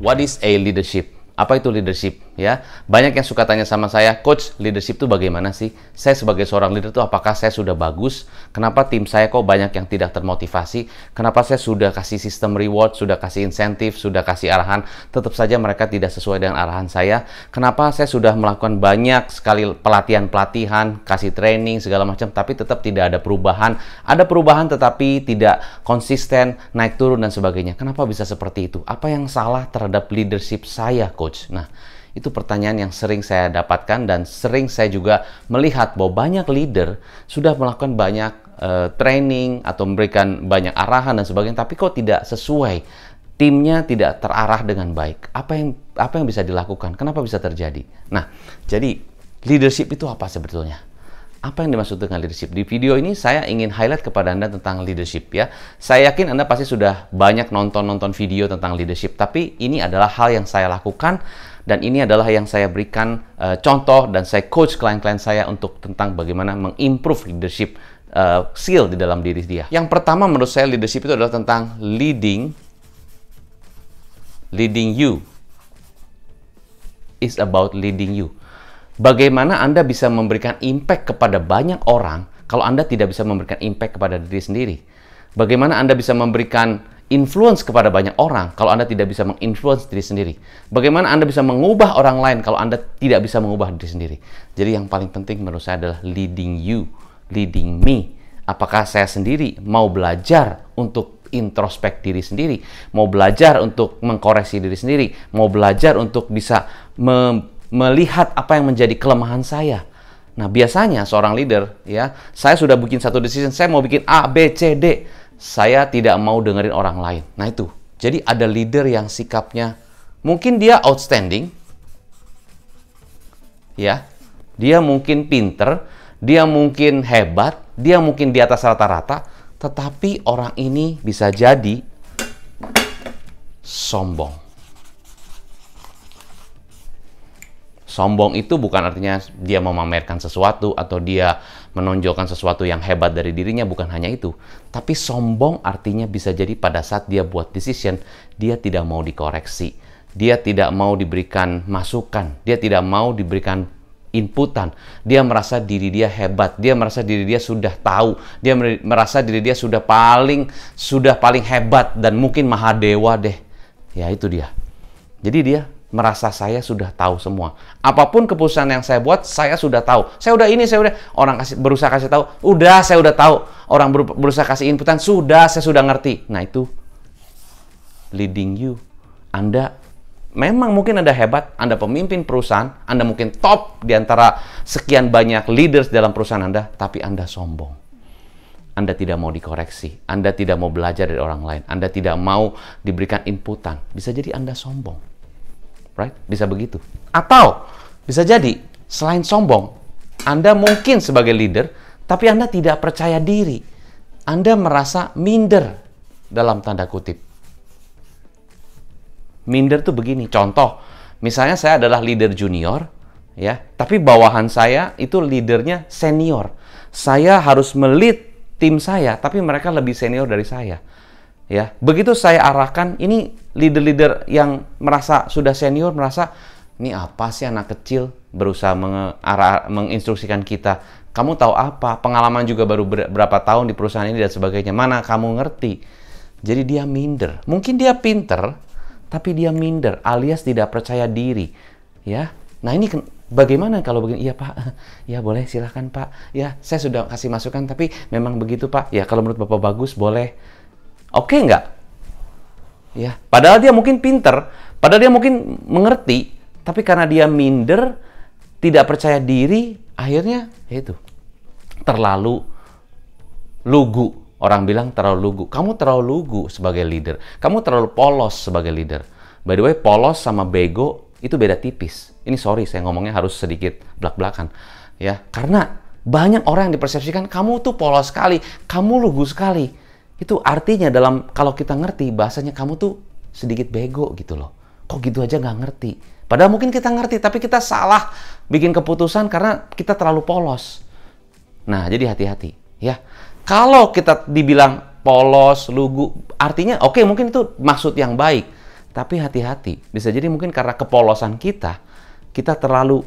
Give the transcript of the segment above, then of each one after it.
What is a leadership? Apa itu leadership? Ya, banyak yang suka tanya sama saya, Coach, leadership itu bagaimana sih? Saya sebagai seorang leader itu apakah saya sudah bagus? Kenapa tim saya kok banyak yang tidak termotivasi? Kenapa saya sudah kasih sistem reward, sudah kasih insentif, sudah kasih arahan, tetap saja mereka tidak sesuai dengan arahan saya? Kenapa saya sudah melakukan banyak sekali pelatihan-pelatihan, kasih training segala macam, tapi tetap tidak ada perubahan? Ada perubahan tetapi tidak konsisten, naik turun dan sebagainya. Kenapa bisa seperti itu? Apa yang salah terhadap leadership saya, Coach? Nah, itu pertanyaan yang sering saya dapatkan dan sering saya juga melihat bahwa banyak leader sudah melakukan banyak training atau memberikan banyak arahan dan sebagainya, tapi kok tidak sesuai, timnya tidak terarah dengan baik. Apa yang bisa dilakukan? Kenapa bisa terjadi? Nah, jadi leadership itu apa sebetulnya? Apa yang dimaksud dengan leadership? Di video ini saya ingin highlight kepada Anda tentang leadership ya. Saya yakin Anda pasti sudah banyak nonton video tentang leadership, tapi ini adalah hal yang saya lakukan dan ini adalah yang saya berikan contoh dan saya coach klien-klien saya untuk tentang bagaimana mengimprove leadership skill di dalam diri dia. Yang pertama menurut saya leadership itu adalah tentang leading you. It's about leading you. Bagaimana Anda bisa memberikan impact kepada banyak orang kalau Anda tidak bisa memberikan impact kepada diri sendiri? Bagaimana Anda bisa memberikan influence kepada banyak orang kalau Anda tidak bisa menginfluence diri sendiri? Bagaimana Anda bisa mengubah orang lain kalau Anda tidak bisa mengubah diri sendiri? Jadi yang paling penting menurut saya adalah leading you, leading me. Apakah saya sendiri mau belajar untuk introspek diri sendiri, mau belajar untuk mengkoreksi diri sendiri, mau belajar untuk bisa melihat apa yang menjadi kelemahan saya. Nah, biasanya seorang leader, ya, saya sudah bikin satu decision, saya mau bikin A, B, C, D. Saya tidak mau dengerin orang lain. Nah, itu. Jadi ada leader yang sikapnya, mungkin dia outstanding, ya. Dia mungkin pinter, dia mungkin hebat, dia mungkin di atas rata-rata, tetapi orang ini bisa jadi sombong. Sombong itu bukan artinya dia memamerkan sesuatu atau dia menonjolkan sesuatu yang hebat dari dirinya, bukan hanya itu. Tapi sombong artinya bisa jadi pada saat dia buat decision, dia tidak mau dikoreksi. Dia tidak mau diberikan masukan. Dia tidak mau diberikan inputan. Dia merasa diri dia hebat. Dia merasa diri dia sudah tahu. Dia merasa diri dia sudah paling hebat dan mungkin mahadewa deh. Ya, itu dia. Jadi dia merasa saya sudah tahu semua. Apapun keputusan yang saya buat, saya sudah tahu. Saya udah orang berusaha kasih tahu, udah saya udah tahu. Orang berusaha kasih inputan, saya sudah ngerti. Nah, itu leading you. Anda memang mungkin Anda hebat, Anda pemimpin perusahaan, Anda mungkin top di antara sekian banyak leaders dalam perusahaan Anda, tapi Anda sombong. Anda tidak mau dikoreksi, Anda tidak mau belajar dari orang lain, Anda tidak mau diberikan inputan. Bisa jadi Anda sombong. Right? Bisa begitu. Atau bisa jadi selain sombong, Anda mungkin sebagai leader, tapi Anda tidak percaya diri. Anda merasa minder dalam tanda kutip. Minder tuh begini. Contoh, misalnya saya adalah leader junior, ya, tapi bawahan saya itu leadernya senior. Saya harus melit tim saya, tapi mereka lebih senior dari saya. Ya, begitu saya arahkan, ini leader-leader yang merasa sudah senior, merasa, ini apa sih anak kecil berusaha menginstruksikan kita. Kamu tahu apa? Pengalaman juga baru berapa tahun di perusahaan ini dan sebagainya. Mana kamu ngerti? Jadi dia minder. Mungkin dia pinter, tapi dia minder, alias tidak percaya diri. Ya, nah ini bagaimana kalau begini? Iya Pak, ya boleh silahkan Pak. Ya, saya sudah kasih masukan, tapi memang begitu Pak. Ya, kalau menurut Bapak bagus, boleh. Oke nggak? Ya, padahal dia mungkin pinter, padahal dia mungkin mengerti, tapi karena dia minder, tidak percaya diri, akhirnya itu terlalu lugu. Orang bilang terlalu lugu. Kamu terlalu lugu sebagai leader. Kamu terlalu polos sebagai leader. By the way, polos sama bego itu beda tipis. Ini sorry, saya ngomongnya harus sedikit belak-belakan. Ya, karena banyak orang yang dipersepsikan kamu tuh polos sekali, kamu lugu sekali. Itu artinya kalau kita ngerti bahasanya kamu tuh sedikit bego gitu loh. Kok gitu aja nggak ngerti? Padahal mungkin kita ngerti, tapi kita salah bikin keputusan karena kita terlalu polos. Nah, jadi hati-hati ya. Kalau kita dibilang polos, lugu, artinya oke, mungkin itu maksud yang baik. Tapi hati-hati, bisa jadi mungkin karena kepolosan kita terlalu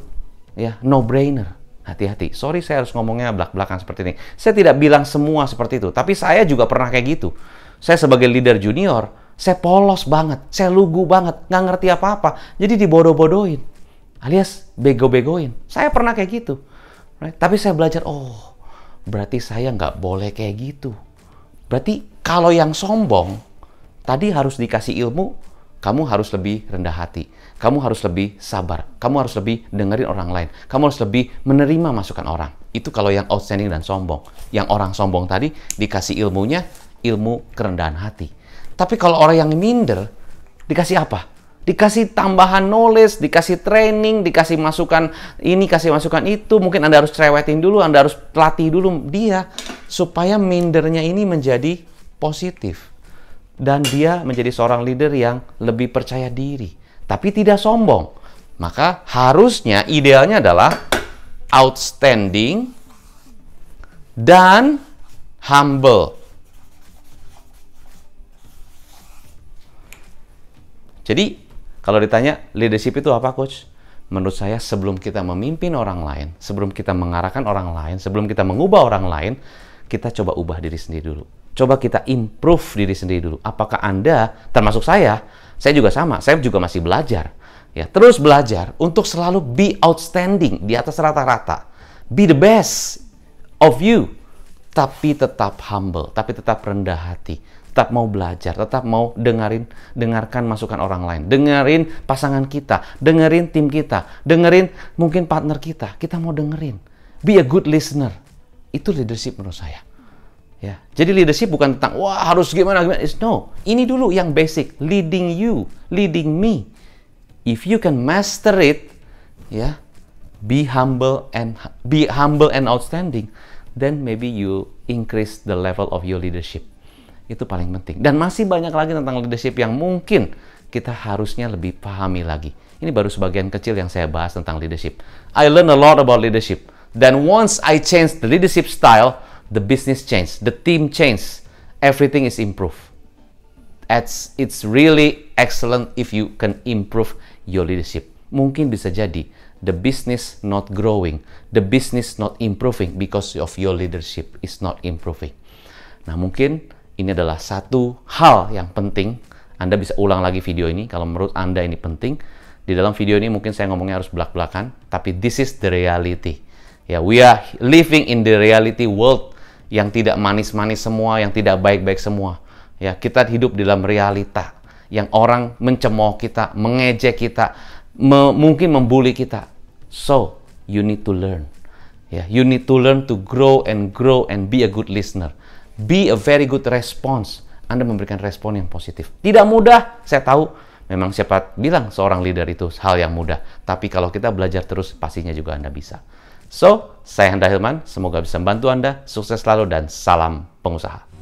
no-brainer. Hati-hati. Sorry saya harus ngomongnya belak-belakan seperti ini. Saya tidak bilang semua seperti itu, tapi saya juga pernah kayak gitu. Saya sebagai leader junior, saya polos banget, saya lugu banget, nggak ngerti apa-apa. Jadi dibodoh-bodohin, alias bego-begoin. Saya pernah kayak gitu. Right? Tapi saya belajar, oh, berarti saya nggak boleh kayak gitu. Berarti kalau yang sombong, tadi harus dikasih ilmu, kamu harus lebih rendah hati. Kamu harus lebih sabar. Kamu harus lebih dengerin orang lain. Kamu harus lebih menerima masukan orang. Itu kalau yang outstanding dan sombong. Yang orang sombong tadi dikasih ilmunya, ilmu kerendahan hati. Tapi kalau orang yang minder, dikasih apa? Dikasih tambahan knowledge, dikasih training, dikasih masukan ini, kasih masukan itu. Mungkin Anda harus cerewetin dulu, Anda harus latih dulu dia. Supaya mindernya ini menjadi positif. Dan dia menjadi seorang leader yang lebih percaya diri. Tapi tidak sombong. Maka harusnya, idealnya adalah outstanding dan humble. Jadi, kalau ditanya leadership itu apa, Coach? Menurut saya sebelum kita memimpin orang lain, sebelum kita mengarahkan orang lain, sebelum kita mengubah orang lain, kita coba ubah diri sendiri dulu. Coba kita improve diri sendiri dulu. Apakah Anda, termasuk saya juga sama, saya juga masih belajar. Ya, terus belajar untuk selalu be outstanding, di atas rata-rata. Be the best of you. Tapi tetap humble, tapi tetap rendah hati. Tetap mau belajar, tetap mau dengarkan masukan orang lain. Dengerin pasangan kita, dengerin tim kita, dengerin mungkin partner kita. Kita mau dengerin. Be a good listener. Itu leadership menurut saya. Ya. Jadi leadership bukan tentang, wah harus gimana. No, ini dulu yang basic. Leading you, leading me. If you can master it, ya, be humble and outstanding, then maybe you increase the level of your leadership. Itu paling penting. Dan masih banyak lagi tentang leadership yang mungkin kita harusnya lebih pahami lagi. Ini baru sebagian kecil yang saya bahas tentang leadership. I learn a lot about leadership. Then once I change the leadership style, the business change, the team change, everything is improved. It's really excellent if you can improve your leadership. Mungkin bisa jadi the business not growing, the business not improving because of your leadership is not improving. Nah, mungkin ini adalah satu hal yang penting. Anda bisa ulang lagi video ini kalau menurut Anda ini penting. Di dalam video ini mungkin saya ngomongnya harus belak-belakan, tapi this is the reality. Ya, we are living in the reality world yang tidak manis-manis semua, yang tidak baik-baik semua. Ya, kita hidup dalam realita yang orang mencemooh kita, mengejek kita, mungkin membuli kita. So, you need to learn. Ya, you need to learn to grow and be a good listener. Be a very good response. Anda memberikan respon yang positif. Tidak mudah, saya tahu. Memang siapa bilang seorang leader itu hal yang mudah. Tapi kalau kita belajar terus, pastinya juga Anda bisa. So, saya Hendra Hilman. Semoga bisa membantu Anda. Sukses selalu dan salam pengusaha.